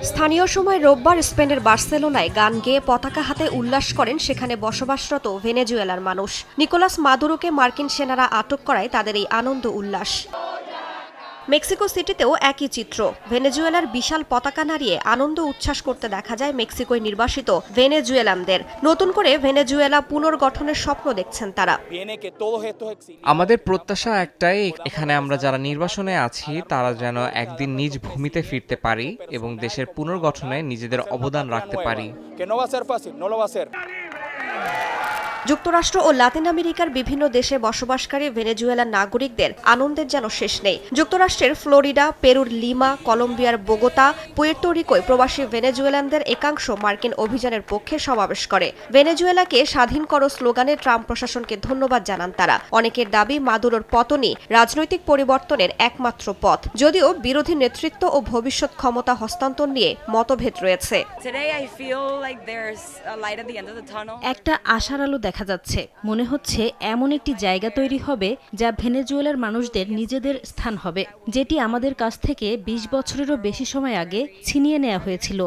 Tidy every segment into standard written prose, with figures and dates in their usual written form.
স্থানীয় সময় রোববার স্পেনের বার্সেলোনায় গান গেয়ে পতাকা হাতে উল্লাস করেন সেখানে বসবাসরত ভেনেজুয়েলার মানুষ। নিকোলাস মাদুরোকে মার্কিন সেনারা আটক করায় তাদের এই আনন্দ উল্লাস। মেক্সিকো সিটিতেও একই চিত্র। ভেনেজুয়েলার বিশাল পতাকা নাড়িয়ে আনন্দ উচ্ছ্বাস করতে দেখা যায় মেক্সিকোয় নির্বাসিত ভেনেজুয়েলানদের। নতুন করে ভেনেজুয়েলা পুনর্গঠনের স্বপ্ন দেখছেন তারা। আমাদের প্রত্যাশা একটাই, এখানে আমরা যারা নির্বাসনে আছি তারা যেন একদিন নিজ ভূমিতে ফিরতে পারি এবং দেশের পুনর্গঠনে নিজেদের অবদান রাখতে পারি। যুক্তরাষ্ট্র ও লাতিন আমেরিকার বিভিন্ন দেশে বসবাসকারী ভেনেজুয়েলার নাগরিকদের আনন্দের যেন শেষ নেই। যুক্তরাষ্ট্রের ফ্লোরিডা, পেরুর লিমা, কলম্বিয়ার বোগোতা, পুয়ের্তো রিকোয় প্রবাসী ভেনেজুয়েলানদের একাংশ মার্কিন অভিযানের পক্ষে সমাবেশ করে। ভেনেজুয়েলাকে স্বাধীন করো স্লোগানে ট্রাম্প প্রশাসনকে ধন্যবাদ জানান তারা। অনেকের দাবি মাদুরোর পতনই রাজনৈতিক পরিবর্তনের একমাত্র পথ, যদিও বিরোধী নেতৃত্ব ও ভবিষ্যৎ ক্ষমতা হস্তান্তর নিয়ে মতভেদ রয়েছে। একটা আশার আলো দেখা যাচ্ছে। মনে হচ্ছে এমন একটি জায়গা তৈরি হবে যা ভেনেজুয়েলার মানুষদের নিজেদের স্থান হবে, যেটি আমাদের কাছ থেকে ২০ বছরেরও বেশি সময় আগে ছিনিয়ে নেওয়া হয়েছিল।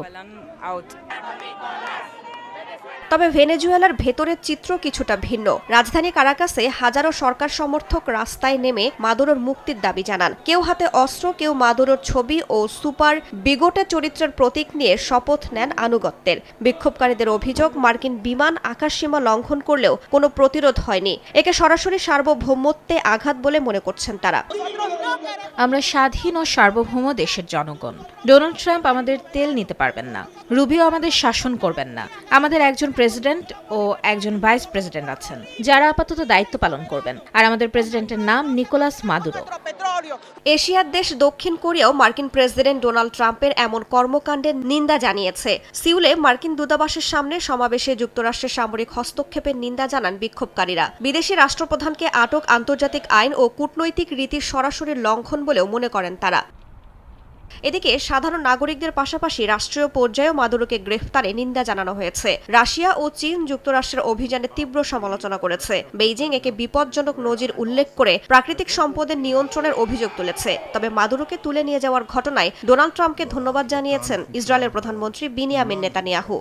তবে ভেনেজুয়েলার ভেতরের চিত্র কিছুটা ভিন্ন। রাজধানী কারাকাসে হাজারো সরকার সমর্থক রাস্তায় নেমে মাদুরোর মুক্তির দাবি জানান। কেউ হাতে অস্ত্র, কেউ মাদুরোর ছবি ও সুপার বিগোটে চরিত্রের প্রতীক নিয়ে শপথ নেন আনুগত্যের। বিক্ষোভকারীদের অভিযোগ, মার্কিন বিমান আকাশসীমা লঙ্ঘন করলেও কোনো প্রতিরোধ হয়নি। একে সরাসরি সার্বভৌমত্বে আঘাত বলে মনে করছেন তারা। আমরা স্বাধীন ও সার্বভৌম দেশের জনগণ। ডোনাল্ড ট্রাম্প আমাদের তেল নিতে পারবেন না, রুবিও আমাদের শাসন করবেন না। আমাদের একজন প্রেসিডেন্ট ও একজন ভাইস প্রেসিডেন্ট আছেন যারা আপাতত দায়িত্ব পালন করবেন, আর আমাদের প্রেসিডেন্টের নাম নিকোলাস মাদুরো। এশিয়ার দেশ দক্ষিণ কোরিয়াও মার্কিন প্রেসিডেন্ট ডোনাল্ড ট্রাম্পের এমন কর্মকাণ্ডের নিন্দা জানিয়েছে। সিউলে মার্কিন দূতাবাসের সামনে সমাবেশে যুক্তরাষ্ট্রের সামরিক হস্তক্ষেপের নিন্দা জানান বিক্ষোভকারীরা। বিদেশি রাষ্ট্রপ্রধানকে আটক আন্তর্জাতিক আইন ও কূটনৈতিক রীতির সরাসরি লঙ্ঘন বলেও মনে করেন তারা। এদিকে সাধারণ নাগরিকদের পাশাপাশি রাষ্ট্রীয় পর্যায়েও মাদুরোকে গ্রেফতারে নিন্দা জানানো হয়েছে। রাশিয়া ও চীন যুক্তরাষ্ট্রের অভিযানের তীব্র সমালোচনা করেছে। বেইজিং একে বিপজ্জনক নজির উল্লেখ করে প্রাকৃতিক সম্পদের নিয়ন্ত্রণের অভিযোগ তুলেছে। তবে মাদুরোকে তুলে নিয়ে যাওয়ার ঘটনায় ডোনাল্ড ট্রাম্পকে ধন্যবাদ জানিয়েছেন ইসরায়েলের প্রধানমন্ত্রী বিনিয়ামিন নেতানিয়াহু।